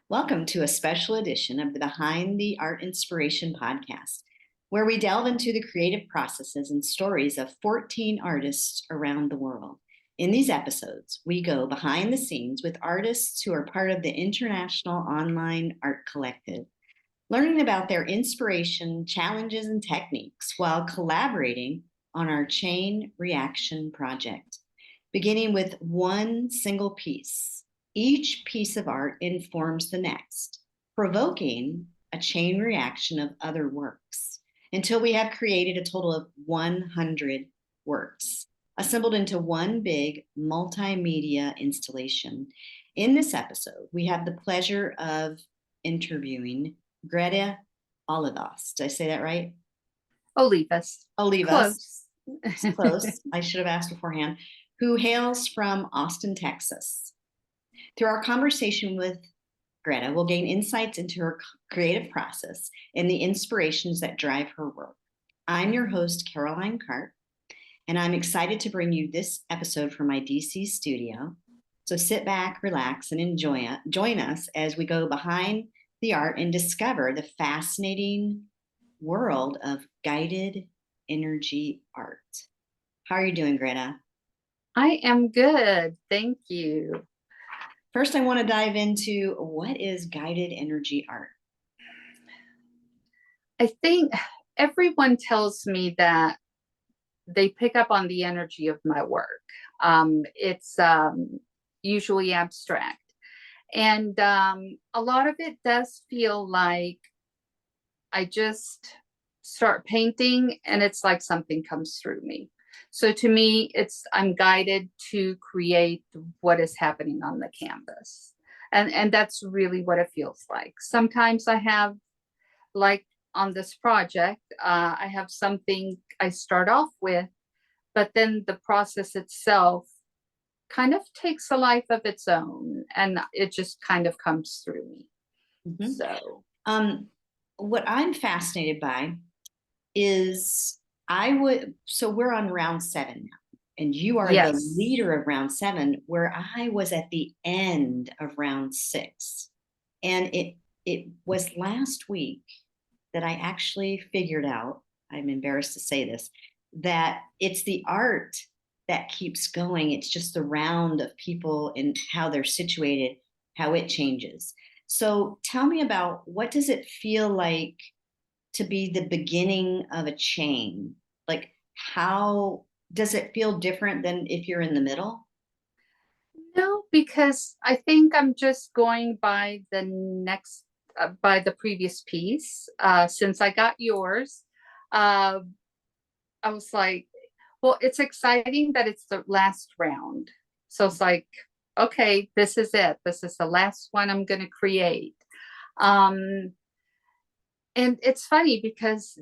Welcome to a special edition of the Behind the Art Inspiration podcast, where we delve into the creative processes and stories of 14 artists around the world. In these episodes, we go behind the scenes with artists who are part of the International Online Art Collective, learning about their inspiration, challenges, and techniques while collaborating on our chain reaction project, beginning with one single piece. Each piece of art informs the next, provoking a chain reaction of other works until we have created a total of 100 works, assembled into one big multimedia installation. In this episode, we have the pleasure of interviewing Greta Olivas. Did I say that right? Olivas. Olivas. Close. I should have asked beforehand. Who hails from Austin, Texas. Through our conversation with Greta, we'll gain insights into her creative process and the inspirations that drive her work. I'm your host, Caroline Cart, and I'm excited to bring you this episode from my DC studio. So sit back, relax, and join us as we go behind the art and discover the fascinating world of guided energy art. How are you doing, Greta? I am good. Thank you. First, I want to dive into what is guided energy art? I think everyone tells me that they pick up on the energy of my work. It's usually abstract. And a lot of it does feel like I just start painting and it's like something comes through me. So to me, I'm guided to create what is happening on the canvas. And that's really what it feels like. Sometimes I have, like on this project, I have something I start off with, but then the process itself kind of takes a life of its own and it just kind of comes through me. Mm-hmm. So what I'm fascinated by is so we're on round 7 now, and you are yes. the leader of round 7, where I was at the end of round 6. And it was last week that I actually figured out, I'm embarrassed to say this, that it's the art that keeps going. It's just the round of people and how they're situated, how it changes. So tell me about, what does it feel like to be the beginning of a chain? Like, how does it feel different than if you're in the middle? No, because I think I'm just going by by the previous piece. Since I got yours, I was like, well, it's exciting that it's the last round. So it's like, okay, this is it. This is the last one I'm going to create. And it's funny because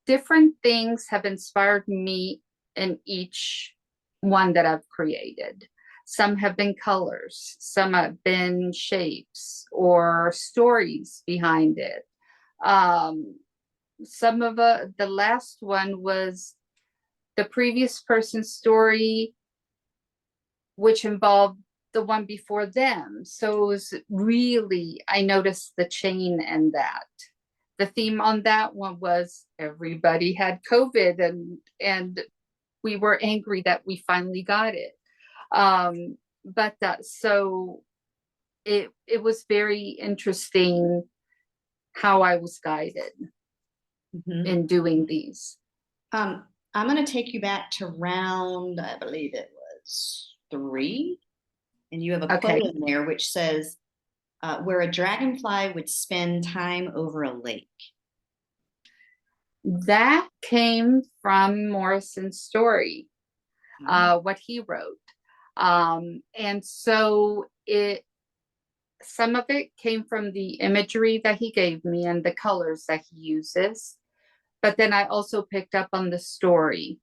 different things have inspired me in each one that I've created. Some have been colors, some have been shapes or stories behind it. Some of the last one was the previous person's story, which involved the one before them. So it was really, I noticed the chain in that. The theme on that one was everybody had COVID and we were angry that we finally got it. So it was very interesting how I was guided in doing these. I'm going to take you back to round, I believe it was 3, and you have a quote in there which says, where a dragonfly would spend time over a lake. That came from Morrison's story, what he wrote. And so some of it came from the imagery that he gave me and the colors that he uses. But then I also picked up on the story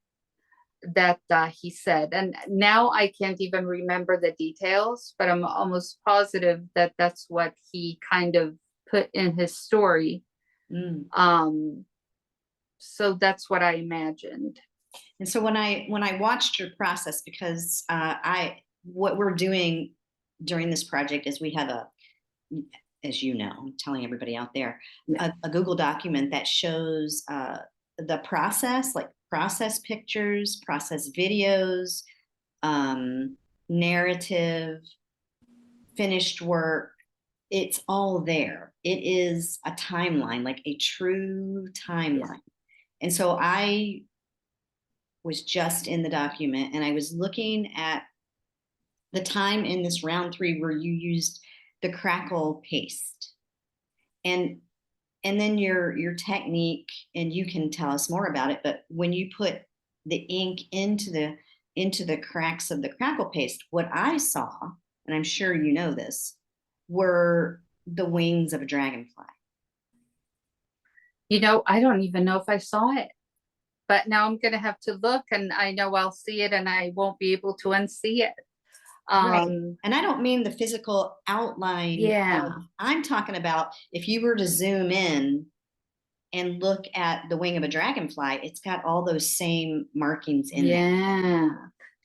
that he said. And now I can't even remember the details, but I'm almost positive that that's what he kind of put in his story. So that's what I imagined. And so when I watched your process, because what we're doing during this project is we have as you know, I'm telling everybody out there, Yeah. a Google document that shows the process, like process pictures, process videos, um, narrative, finished work. It's all there. It is a timeline, like a true Yeah. timeline. And so I was just in the document and I was looking at the time in this round 3 where you used the crackle paste. And then your technique, and you can tell us more about it, but when you put the ink into the cracks of the crackle paste, what I saw, and I'm sure you know this, were the wings of a dragonfly. I don't even know if I saw it, but now I'm going to have to look, and I know I'll see it and I won't be able to unsee it. Right. And I don't mean the physical outline Yeah. of, I'm talking about if you were to zoom in and look at the wing of a dragonfly, it's got all those same markings in there. Yeah.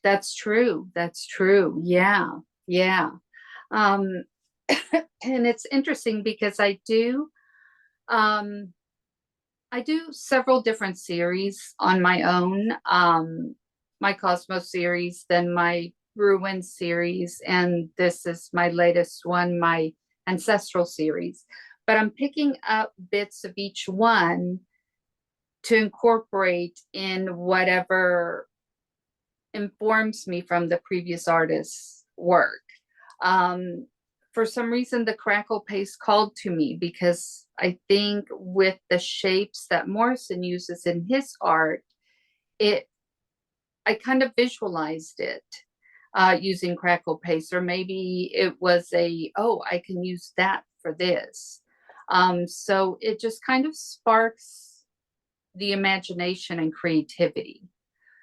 That's true. That's true. Yeah. Yeah. Um, and it's interesting because um, I do several different series on my own. My Cosmos series, then my Ruin series, and this is my latest one, my Ancestral series. But I'm picking up bits of each one to incorporate in whatever informs me from the previous artist's work. Um, for some reason, the crackle paste called to me because I think with the shapes that Morrison uses in his art, it I kind of visualized it using crackle paste, or maybe it was I can use that for this. So it just kind of sparks the imagination and creativity.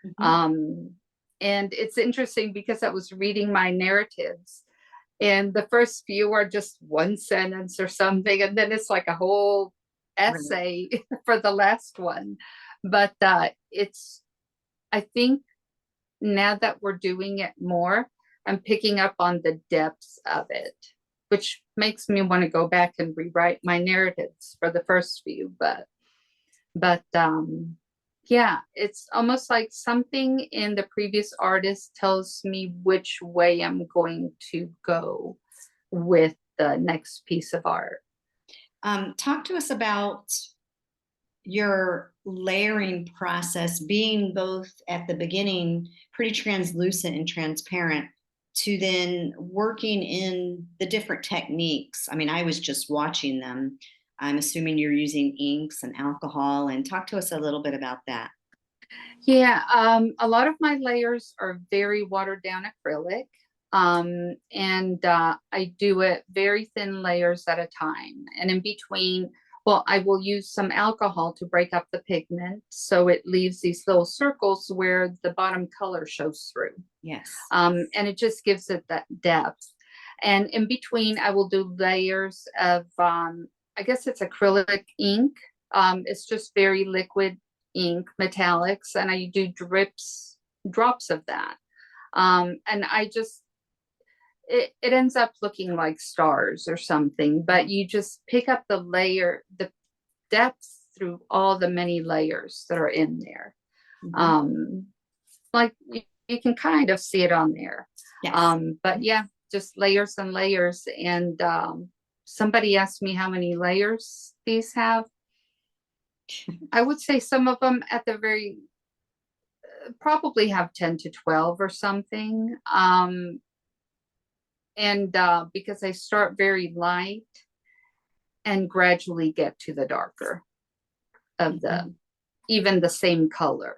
Mhm. Um, and it's interesting because I was reading my narratives, and the first few are just one sentence or something, and then it's like a whole Right. essay for the last one. But I think now that we're doing it more, I'm picking up on the depths of it, which makes me want to go back and rewrite my narratives for the first few. But yeah, it's almost like something in the previous artist tells me which way I'm going to go with the next piece of art. Talk to us about your layering process, being both at the beginning pretty translucent and transparent, to then working in the different techniques. I mean, I was just watching them. I'm assuming you're using inks and alcohol, and talk to us a little bit about that. Yeah, a lot of my layers are very watered down acrylic. And I do it very thin layers at a time. And in between, well, I will use some alcohol to break up the pigment so it leaves these little circles where the bottom color shows through. Yes. And it just gives it that depth. And in between, I will do layers of, I guess it's acrylic ink. It's just very liquid ink, metallics, and I do drops of that. And it ends up looking like stars or something, but you just pick up the depth through all the many layers that are in there. Mhm. Um, like you can kind of see it on there. Yes. But yeah, just layers and layers. And somebody asked me how many layers these have. I would say some of them at the very probably have 10 to 12 or something. And because I start very light and gradually get to the darker of Mhm. even the same color.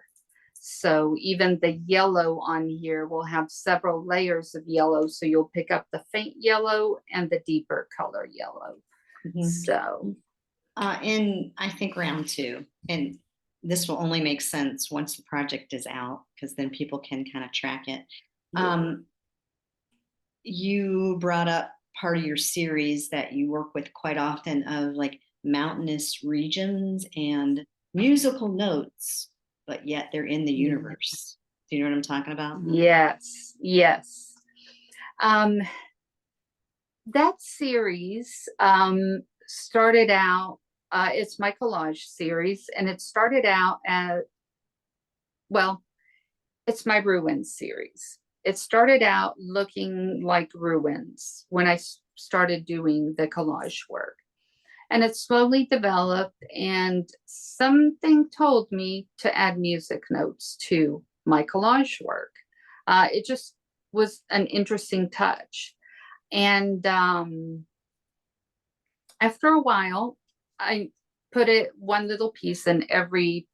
So even the yellow on here will have several layers of yellow. So you'll pick up the faint yellow and the deeper color yellow. Mhm. So In I think round 2, and this will only make sense once the project is out because then people can kind of track it. Um, you brought up part of your series that you work with quite often of like mountainous regions and musical notes, but yet they're in the yeah. universe. Do you know what I'm talking about? Yes, yes. Um, that series started out, it's my collage series, and it started out as, well, it's my ruins series. It started out looking like ruins when I started doing the collage work. And it slowly developed, and something told me to add music notes to my collage work. It just was an interesting touch. And after a while, I put it one little piece in every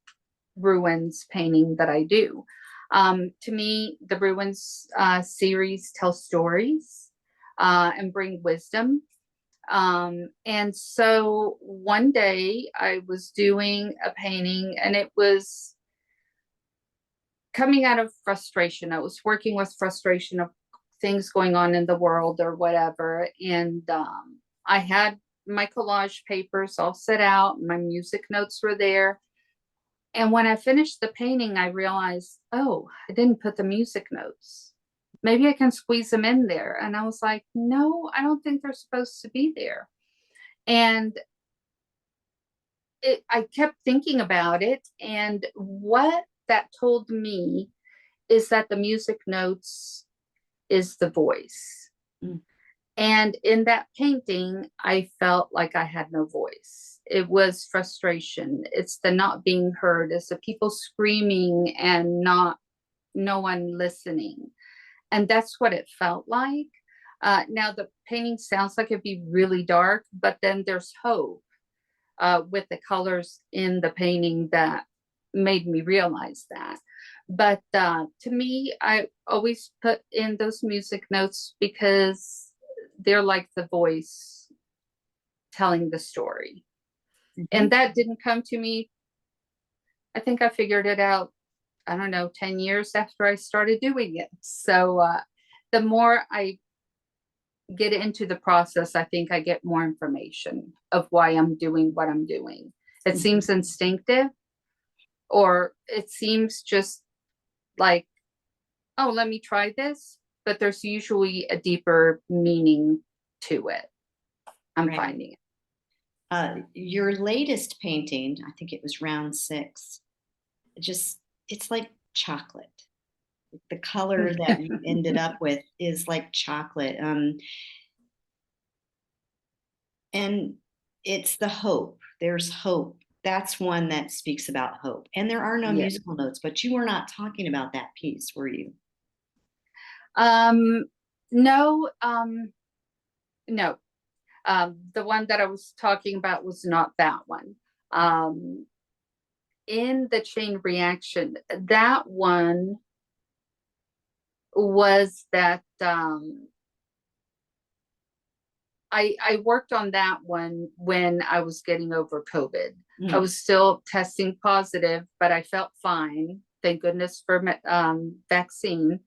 ruins painting that I do. To me, the ruins series tell stories and bring wisdom. And so one day I was doing a painting, and it was coming out of frustration. I was working with frustration of things going on in the world or whatever. And I had my collage papers all set out, my music notes were there. And when I finished the painting, I realized, oh, I didn't put the music notes. Maybe I can squeeze them in there. And I was like, no, I don't think they're supposed to be there. And I kept thinking about it. And what that told me is that the music notes is the voice. Mm. And in that painting, I felt like I had no voice. It was frustration. It's the not being heard. It's the people screaming and no one listening. And that's what it felt like. Now the painting sounds like it'd be really dark, but then there's hope with the colors in the painting that made me realize that. But to me, I always put in those music notes because they're like the voice telling the story. Mhm. And that didn't come to me. I think I figured it out, I don't know, 10 years after I started doing it. So the more I get into the process, I think I get more information of why I'm doing what I'm doing. It seems instinctive, or it seems just like, oh, let me try this. But there's usually a deeper meaning to it. I'm Right. finding it. Your latest painting, I think it was round 6, it's like chocolate. The color that you ended up with is like chocolate. And it's the hope. There's hope. That's one that speaks about hope. And there are no Yeah. musical notes, but you were not talking about that piece, were you? No, no. The one that I was talking about was not that one. In the chain reaction, that one was that I worked on that one when I was getting over COVID. I was still testing positive, but I felt fine. Thank goodness for vaccine.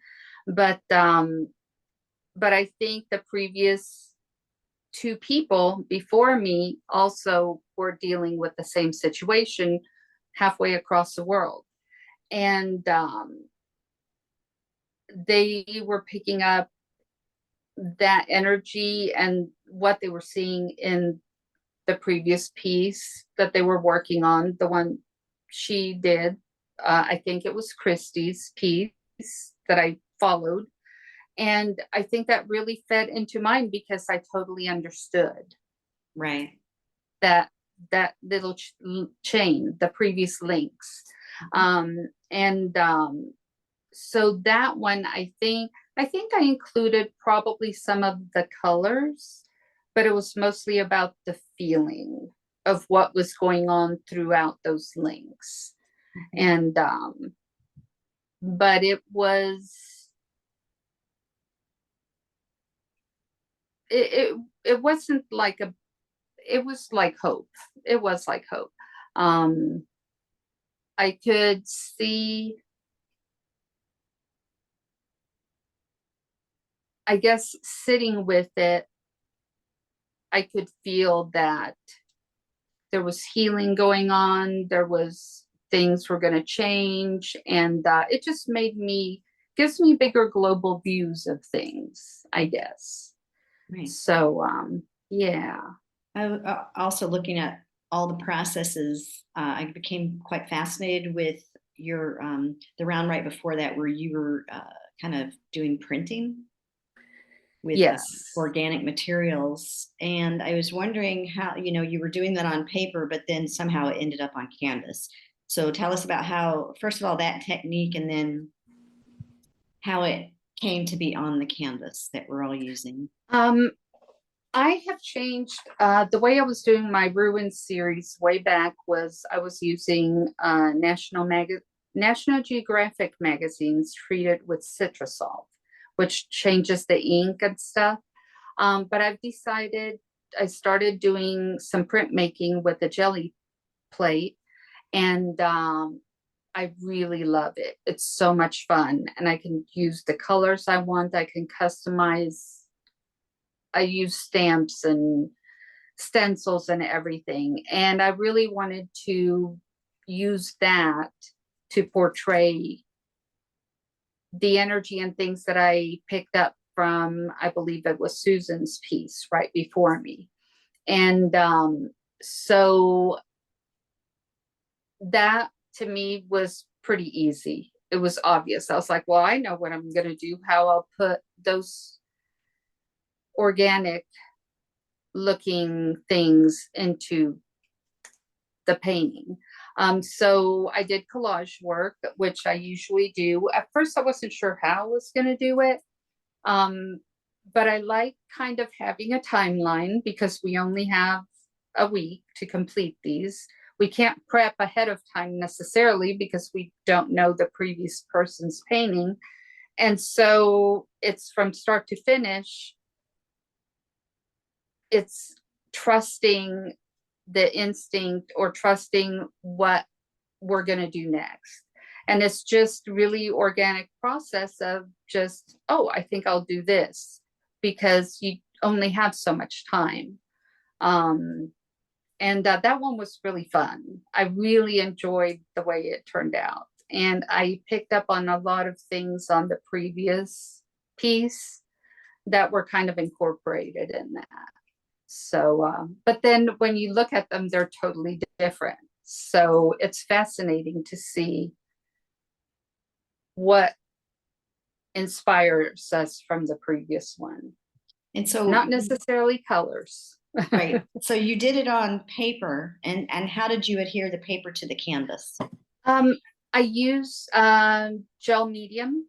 But I think the previous 2 people before me also were dealing with the same situation halfway across the world. And they were picking up that energy and what they were seeing in the previous piece that they were working on, the one she did. I think it was Christie's piece that I followed. And I think that really fed into mine because I totally understood Right. that little chain, the previous links. And so that one, I think I included probably some of the colors, but it was mostly about the feeling of what was going on throughout those links. And but it wasn't like it was like hope. It was like hope. I could see, I guess, sitting with it, I could feel that there was healing going on. There was things were going to change. And it just gives me bigger global views of things, I guess. Right. So, yeah. Also looking at all the processes, I became quite fascinated with your the round right before that, where you were kind of doing printing with Yes. organic materials, and I was wondering how you were doing that on paper, but then somehow it ended up on canvas. So tell us about how, first of all, that technique, and then how it came to be on the canvas that we're all using. Um, I have changed the way I was doing my Ruin series way back was I was using National Geographic magazines treated with citrusol, which changes the ink and stuff. But I've decided I started doing some printmaking with a jelly plate, and I really love it. It's so much fun, and I can use the colors I want. I can customize. I use stamps and stencils and everything. And I really wanted to use that to portray the energy and things that I picked up from, I believe it was Susan's piece right before me. And so that to me was pretty easy. It was obvious. I was like, well, I know what I'm going to do, how I'll put those organic looking things into the painting. So I did collage work, which I usually do. At first, I wasn't sure how I was going to do it. But I like kind of having a timeline because we only have a week to complete these. We can't prep ahead of time necessarily because we don't know the previous person's painting. And so it's from start to finish. It's trusting the instinct or trusting what we're going to do next. And it's just really organic process of just, oh, I think I'll do this because you only have so much time. And that one was really fun. I really enjoyed the way it turned out. And I picked up on a lot of things on the previous piece that were kind of incorporated in that. So, but then when you look at them, they're totally different. So it's fascinating to see what inspires us from the previous one. And so, Not necessarily colors. right. So you did it on paper, and how did you adhere the paper to the canvas? I use gel medium,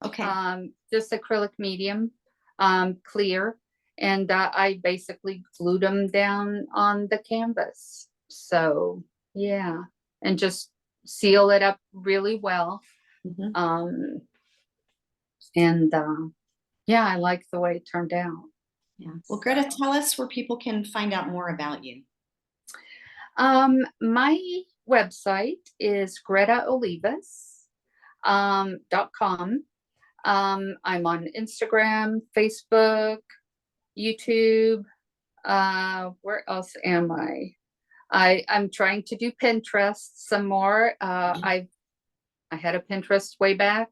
Okay. just acrylic medium, clear, and I basically glued them down on the canvas. So yeah, and just seal it up really well. Mhm. And yeah, I like the way it turned out. Yeah. Well, Greta, tell us where people can find out more about you. My website is gretaolivas.com. I'm on Instagram, Facebook, YouTube. Where else am I? I'm trying to do Pinterest some more. I had a Pinterest way back,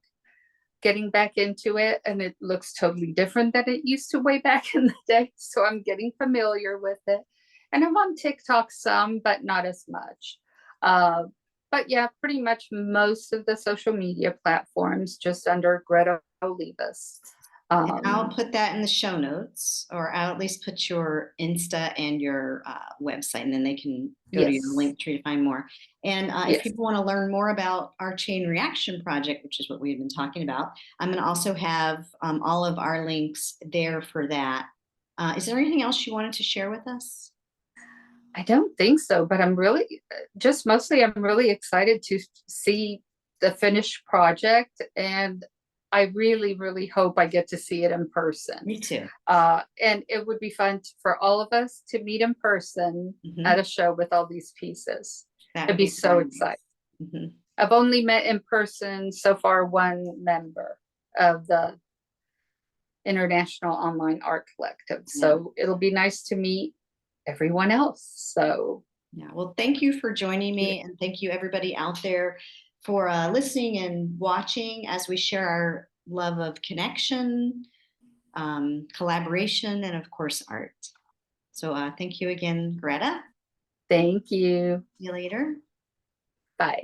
getting back into it, and it looks totally different than it used to way back in the day. So I'm getting familiar with it. And I'm on TikTok some, but not as much. Uh, but yeah, pretty much most of the social media platforms just under Greta Olivas. And I'll put that in the show notes, or I'll at least put your Insta and your website, and then they can go to your Yes. link tree to find more. And if Yes. people want to learn more about our chain reaction project, which is what we've been talking about, I'm going to also have all of our links there for that. Is there anything else you wanted to share with us? I don't think so, but I'm really just mostly I'm really excited to see the finished project, and I really, really hope I get to see it in person. Me too. And it would be fun for all of us to meet in person at a show with all these pieces. That It'd would be so exciting. I've only met in person so far one member of the International Online Art Collective. So it'll be nice to meet everyone else. So yeah, well, thank you for joining me, and thank you everybody out there for listening and watching as we share our love of connection, collaboration, and of course, art. So thank you again, Greta. Thank you. See you later.